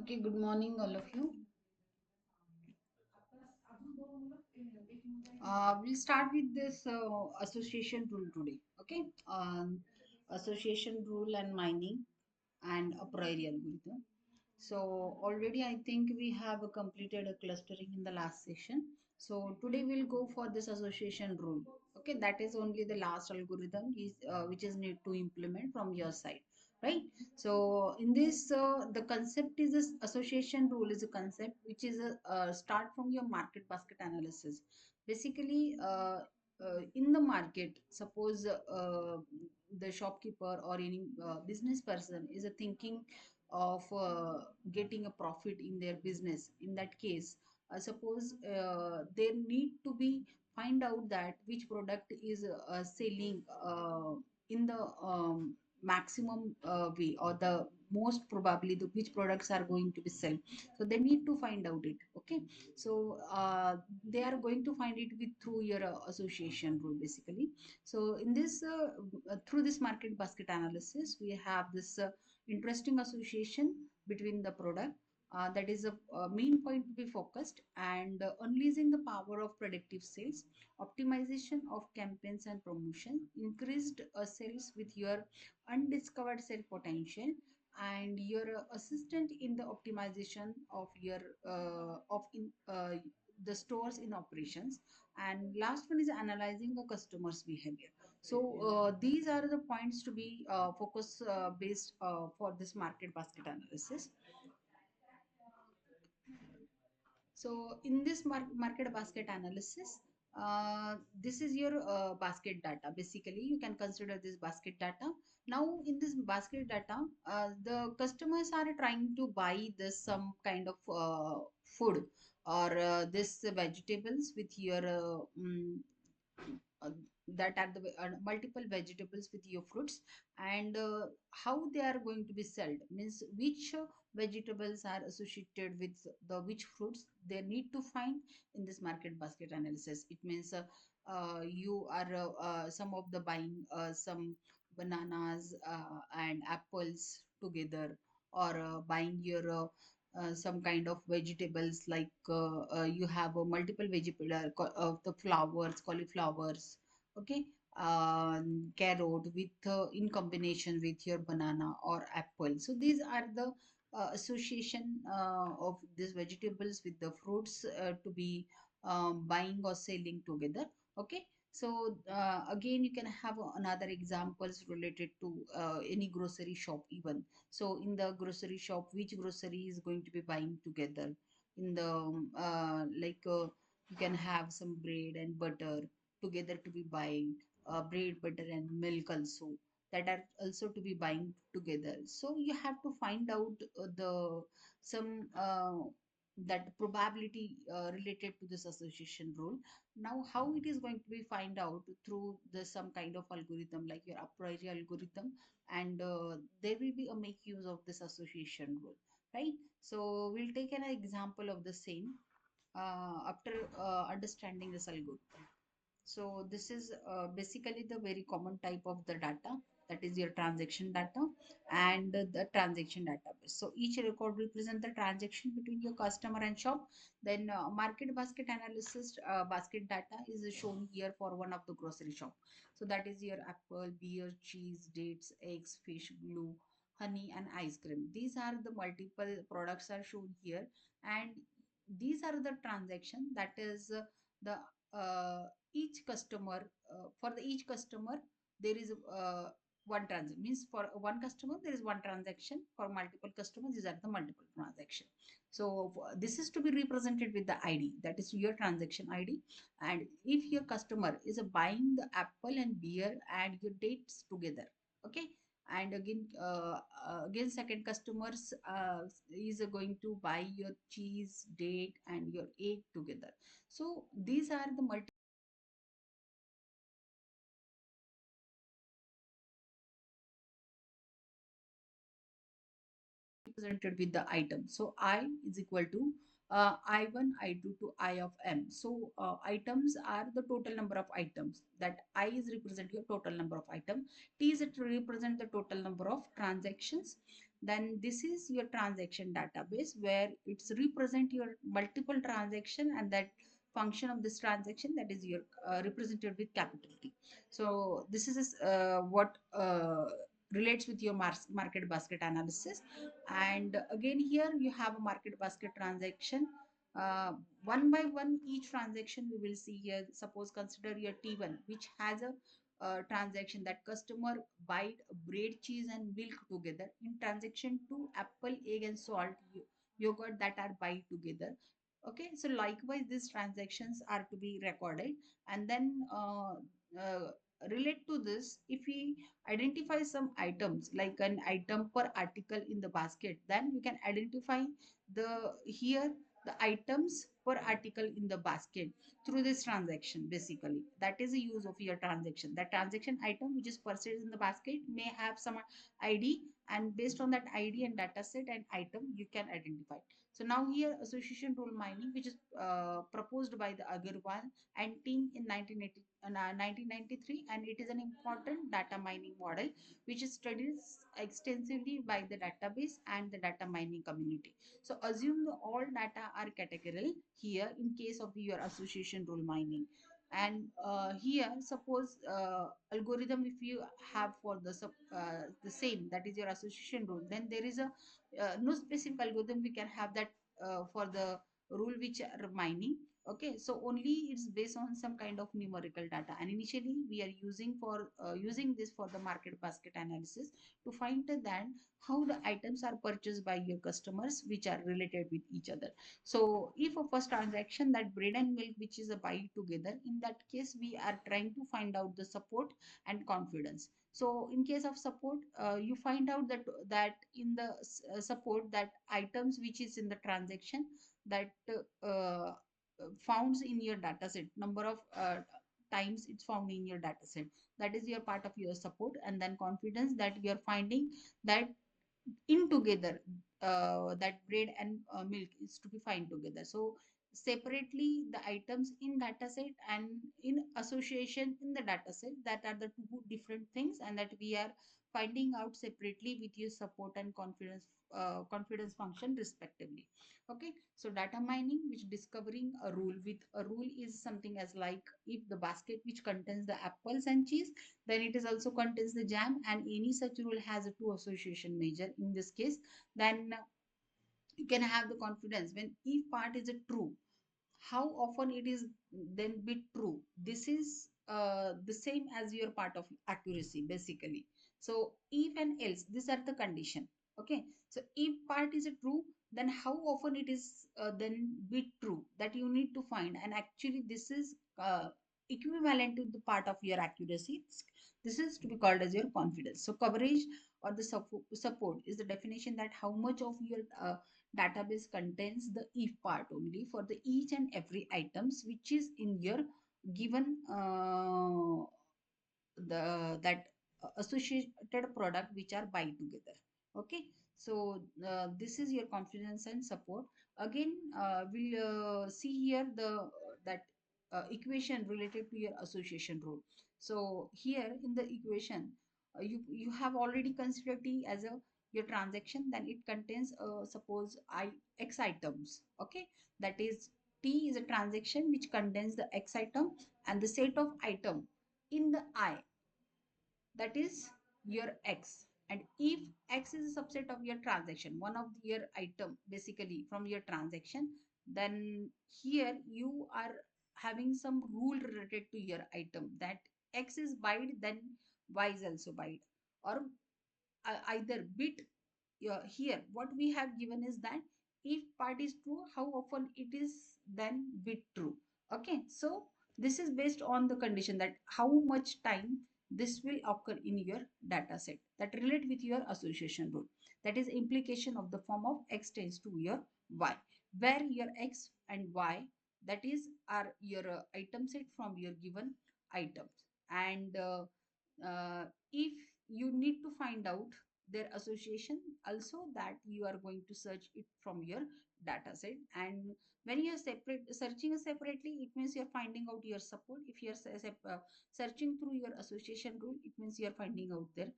Okay, good morning, all of you. We'll start with this association rule today. Okay, association rule and mining and a priori algorithm. So already I think we have completed a clustering in the last session. So today we'll go for this association rule. Okay, that is only the last algorithm is which is need to implement from your side, right? So in this, the concept is this association rule is a concept which is a start from your market basket analysis. Basically, in the market, suppose the shopkeeper or any business person is thinking of getting a profit in their business. In that case, suppose they need to be find out that which product is selling in the maximum way, or the most probably the which products are going to be sold. So they need to find out it. Okay, so they are going to find it with through your association rule basically. So in this through this market basket analysis, we have this interesting association between the product, that is a main point to be focused, and unleashing the power of predictive sales, optimization of campaigns and promotion, increased sales with your undiscovered sale potential, and your assistant in the optimization of your the stores in operations. And last one is analyzing the customer's behavior. So these are the points to be focus based for this market basket analysis. So in this market basket analysis, this is your basket data. Basically, you can consider this basket data. Now, in this basket data, the customers are trying to buy this some kind of food, or this vegetables with your uh, that are the multiple vegetables with your fruits, and how they are going to be sold means which vegetables are associated with the which fruits they need to find in this market basket analysis. It means you are some of the buying some bananas and apples together, or buying your some kind of vegetables like you have a multiple vegetable of the flowers, cauliflowers, okay, carrot with in combination with your banana or apple. So these are the association of these vegetables with the fruits to be buying or selling together. Okay, so again you can have another examples related to any grocery shop even. So in the grocery shop, which grocery is going to be buying together in the like you can have some bread and butter together to be buying, bread, butter, and milk also, that are also to be buying together. So you have to find out the some that probability related to this association rule. Now, how it is going to be find out through the some kind of algorithm like your a priori algorithm, and there will be a make use of this association rule, right? So we'll take an example of the same after understanding this algorithm. So this is basically the very common type of the data, that is your transaction data and the transaction database. So each record represents the transaction between your customer and shop. Then market basket analysis basket data is shown here for one of the grocery shop. So that is your apple, beer, cheese, dates, eggs, fish, glue, honey, and ice cream. These are the multiple products are shown here, and these are the transaction, that is the each customer for the each customer there is one transaction, means for one customer there is one transaction, for multiple customers these are the multiple transaction. So this is to be represented with the id, that is your transaction id. And if your customer is buying the apple and beer and your dates together, okay, and again second customers is going to buy your cheese, date, and your egg together. So these are the multi represented with the item. So I is equal to I1, I2 to I of m. So items are the total number of items. That I is represent your total number of item. T is to represent the total number of transactions. Then this is your transaction database where it's represent your multiple transaction, and that function of this transaction, that is your represented with capital T. So this is what relates with your market basket analysis. And again, here you have a market basket transaction. One by one, each transaction we will see here. Suppose consider your T1, which has a transaction that customer buy bread, cheese, and milk together. In transaction 2, apple, egg, and salt, yogurt that are buy together. Okay, so likewise, these transactions are to be recorded, and then uh, relate to this, if we identify some items like an item per article in the basket, then we can identify the here the items per article in the basket through this transaction. Basically, that is the use of your transaction. That transaction item which is purchased in the basket may have some id, and based on that id and data set and item, you can identify. So now here association rule mining, which is proposed by the Agarwal and team in 1993, and it is an important data mining model which is studied extensively by the database and the data mining community. So assume the all data are categorical here in case of your association rule mining. And here suppose algorithm, if you have for the same, that is your association rule, then there is a no specific algorithm we can have that for the rule which are mining. Okay, so only it's based on some kind of numerical data, and initially we are using this for the market basket analysis to find that how the items are purchased by your customers which are related with each other. So if a first transaction, that bread and milk which is a buy together, in that case we are trying to find out the support and confidence. So in case of support, you find out that in the support, that items which is in the transaction, that founds in your data set, number of times it's found in your data set, that is your part of your support. And then confidence, that you are finding that in together, that bread and milk is to be find together. So separately the items in data set and in association in the data set, that are the two different things, and that we are finding out separately with your support and confidence function respectively. Okay, so data mining which discovering a rule. With a rule is something as like, if the basket which contains the apples and cheese, then it is also contains the jam, and any such rule has a two association measure in this case, then you can have the confidence when if part is a true, how often it is then be true. This is the same as your part of accuracy basically. So if and else, these are the condition. Okay, so if part is a true, then how often it is then be true, that you need to find. And actually this is equivalent to the part of your accuracy. This is to be called as your confidence. So coverage or the support is the definition, that how much of your database contains the if part only for the each and every items which is in your given the that associated product which are buy together. Okay, so this is your confidence and support. Again, we'll see here the that equation related to your association rule. So here in the equation, you have already considered t as a your transaction, then it contains suppose I x items. Okay, that is t is a transaction which contains the x item and the set of item in the I, that is your x. And if x is a subset of your transaction, one of your item basically from your transaction, then here you are having some rule related to your item, that x is byte, then y is also byte, or either bit. Here what we have given is that if part is true, how often it is then bit true. Okay, so this is based on the condition that how much time this will occur in your data set, that relate with your association rule. That is implication of the form of x tends to your y, where your x and y, that is are your item set from your given items. And if you need to find out their association also, that you are going to search it from your data set. And when you are searching separately, it means you're finding out your support. If you're searching through your association rule, it means you're finding out their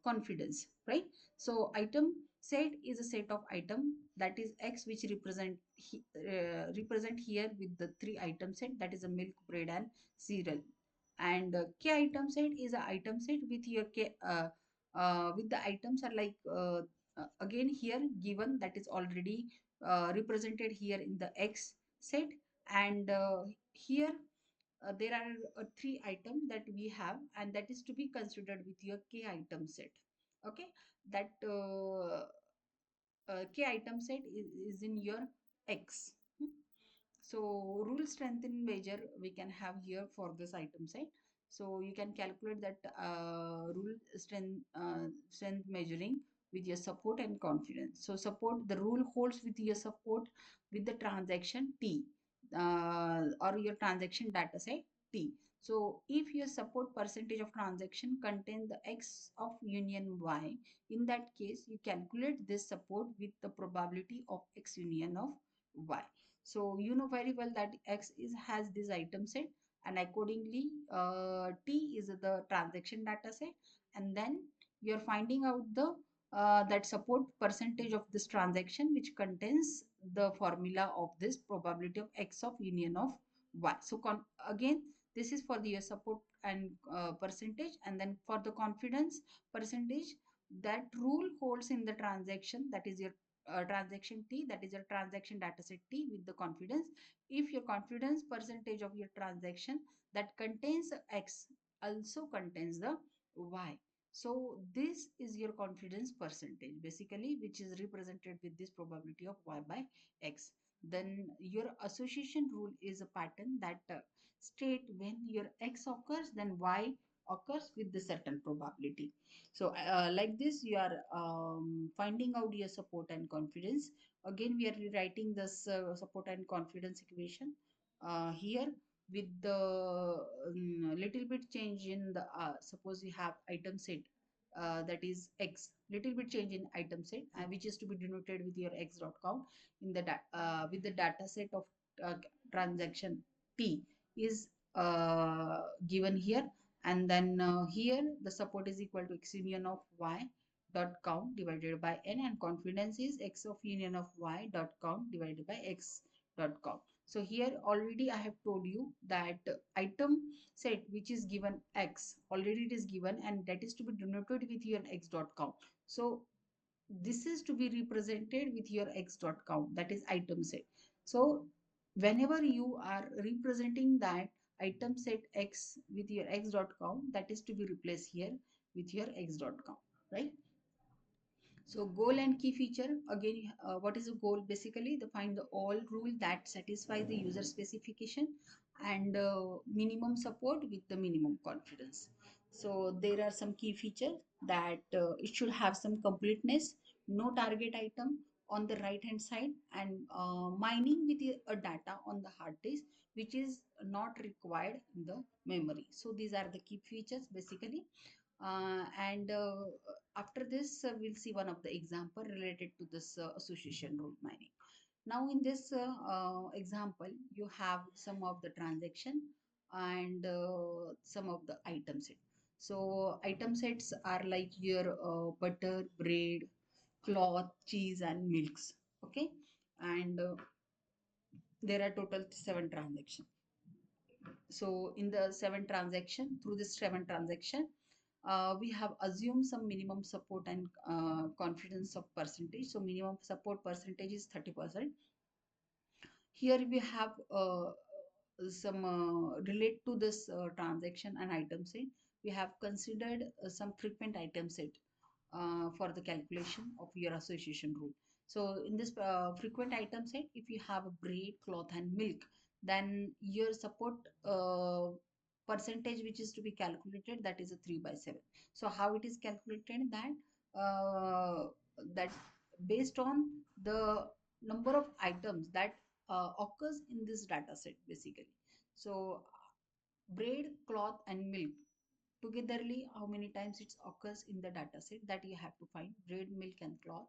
confidence, right? So item set is a set of item, that is x, which represent here with the three item set, that is a milk, bread and cereal. And k item set is a item set with your k with the items are like again here given, that is already represented here in the x set. And here there are three items that we have, and that is to be considered with your k item set. Okay, that k item set is in your x. Hmm. So rule strength in measure we can have here for this item set. So you can calculate that rule strength measuring with your support and confidence. So support, the rule holds with your support with the transaction t, or your transaction data set t. So if your support percentage of transaction contain the x of union y, in that case you calculate this support with the probability of x union of y. So you know very well that x is has this item set, and accordingly t is the transaction data set, and then you're finding out the that support percentage of this transaction, which contains the formula of this probability of x of union of y. So again, this is for the support and percentage, and then for the confidence percentage, that rule holds in the transaction, that is your transaction t, that is your transaction data set t with the confidence. If your confidence percentage of your transaction that contains x also contains the y, so this is your confidence percentage basically, which is represented with this probability of y by x. Then your association rule is a pattern that state when your x occurs, then y occurs with the certain probability. So like this you are finding out your support and confidence. Again we are rewriting this support and confidence equation here with the little bit change in the suppose you have item set that is x, little bit change in item set, which is to be denoted with your x dot count in the with the data set of uh, transaction t is given here. And then here the support is equal to x union of y dot count divided by n, and confidence is x of union of y dot count divided by x dot count. So here already I have told you that item set which is given x, already it is given, and that is to be denoted with your x dot count. So this is to be represented with your x dot count, that is item set. So whenever you are representing that item set x with your x dot count, that is to be replaced here with your x dot count, right? So goal and key feature, again what is a goal? Basically the find the all rule that satisfies the user specification, and minimum support with the minimum confidence. So there are some key features that it should have some completeness, no target item on the right hand side, and mining with a data on the hard disk which is not required in the memory. So these are the key features basically. And after this we'll see one of the example related to this association rule mining. Now in this example you have some of the transaction and some of the item set. So item sets are like your butter, bread, cloth, cheese and milks. Okay, and there are total 7 transactions. So in the 7 transaction, through this 7 transaction, we have assumed some minimum support and confidence of percentage. So minimum support percentage is 30%. Here we have some relate to this transaction and item set. We have considered some frequent item set for the calculation of your association rule. So in this frequent item set, if you have a bread, cloth and milk, then your support percentage which is to be calculated, that is a 3 by 7. So how it is calculated? That based on the number of items that occurs in this data set basically. So bread, cloth and milk togetherly how many times it occurs in the data set, that you have to find. Bread, milk and cloth,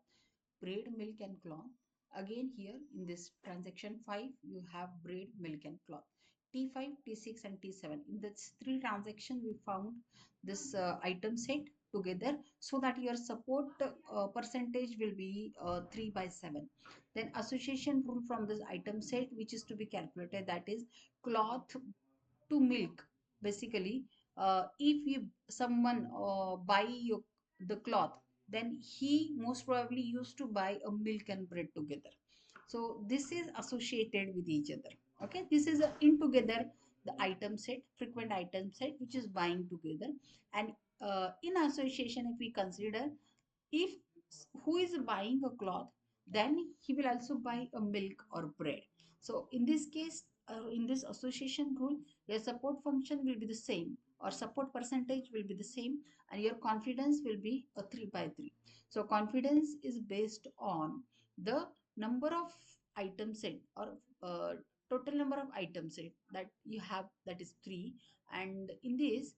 bread, milk and cloth. Again here in this transaction 5 you have bread, milk and cloth. T5, T6 and T7, in this three transactions we found this item set together, so that your support percentage will be 3 by 7. Then association rule from this item set which is to be calculated, that is cloth to milk. Basically, if you someone buy your, the cloth, then he most probably used to buy a milk and bread together. So this is associated with each other. Okay, this is a, in together the item set, frequent item set which is buying together. And in association if we consider, if who is buying a cloth, then he will also buy a milk or bread. So in this case, in this association rule, your support function will be the same, or support percentage will be the same, and your confidence will be a 3 by 3. So confidence is based on the number of item set, or total number of item set that you have, that is 3. And in this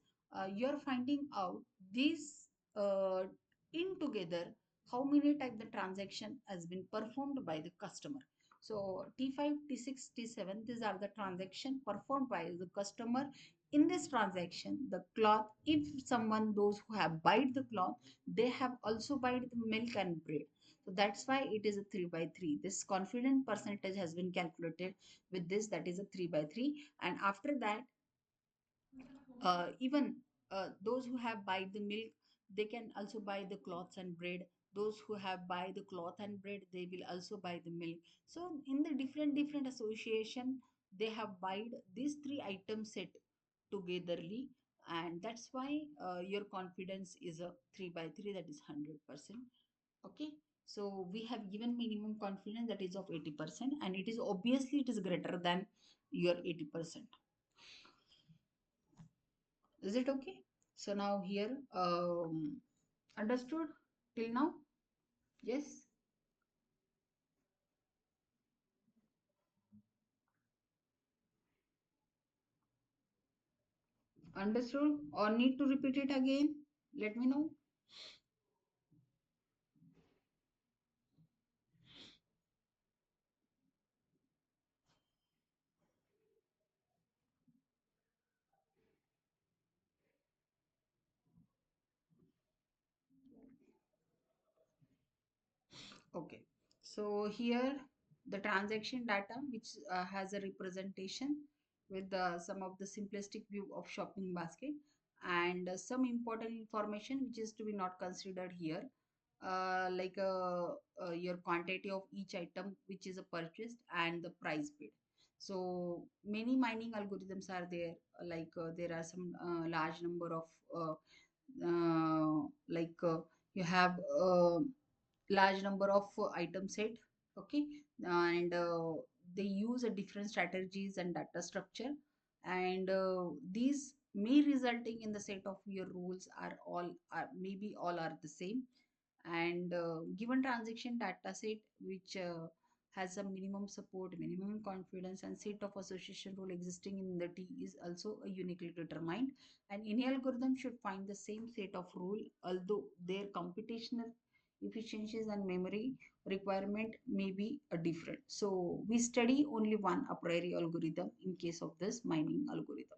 you're finding out these in together how many type the transaction has been performed by the customer. So T5, T6, T7, these are the transaction performed by the customer. In this transaction, the cloth, if someone, those who have bought the cloth, they have also bought the milk and bread. So that's why it is a 3 by 3. This confidence percentage has been calculated with this, that is a 3 by 3. And after that, even those who have buy the milk, they can also buy the cloths and bread. Those who have buy the cloth and bread, they will also buy the milk. So in the different association, they have buyed these three items set togetherly, and that's why your confidence is a 3 by 3, that is 100%. Okay, so we have given minimum confidence that is of 80%, and it is obviously it is greater than your 80%. Is it okay? So now here, understood till now? Yes, understood, or need to repeat it again? Let me know. Okay, so here the transaction data which has a representation with some of the simplistic view of shopping basket, and some important information which is to be not considered here, like your quantity of each item which is a purchased and the price paid. So many mining algorithms are there, like there are some large number of like you have large number of item set. Okay, and they use a different strategies and data structure, and these may resulting in the set of your rules are all, are maybe all are the same. And given transaction data set which has a minimum support, minimum confidence and set of association rule existing in the T is also a uniquely determined, and any algorithm should find the same set of rule, although their computational efficiencies and memory requirement may be a different. So we study only one a priori algorithm in case of this mining algorithm.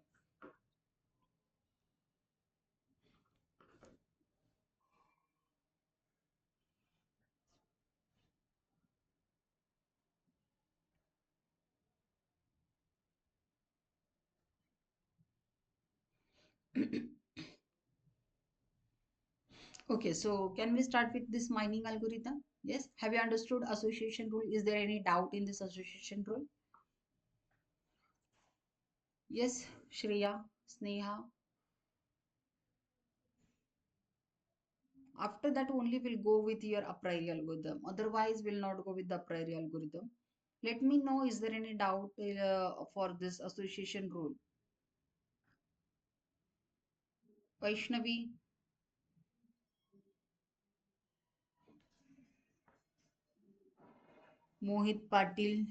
Okay, so can we start with this mining algorithm? Yes. Have you understood association rule? Is there any doubt in this association rule? Yes, Shreya, Sneha. After that only we'll go with your a priori algorithm. Otherwise, we'll not go with the a priori algorithm. Let me know, is there any doubt for this association rule? Vaishnavi, Mohit Patil.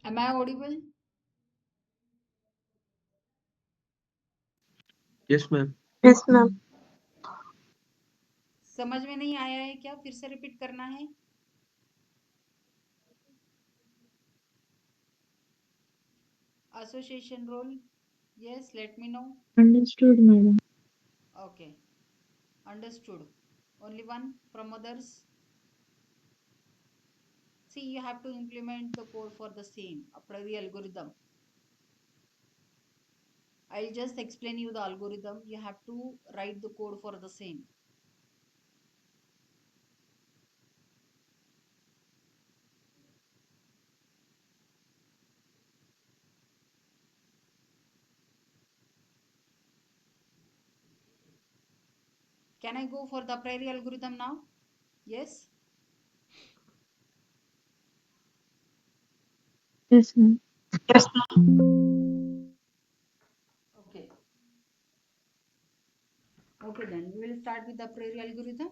Am I audible? Yes, ma'am. Yes, ma'am. समझ में नहीं आया है क्या? फिर से repeat करना है? Association role? Yes, let me know. Understood, madam. Okay, understood. Only one from others? See, you have to implement the code for the same, a priori algorithm. I'll just explain you the algorithm. You have to write the code for the same. Can I go for the priori algorithm now? Yes? Yes, ma'am. Okay. Okay, then we will start with the priori algorithm.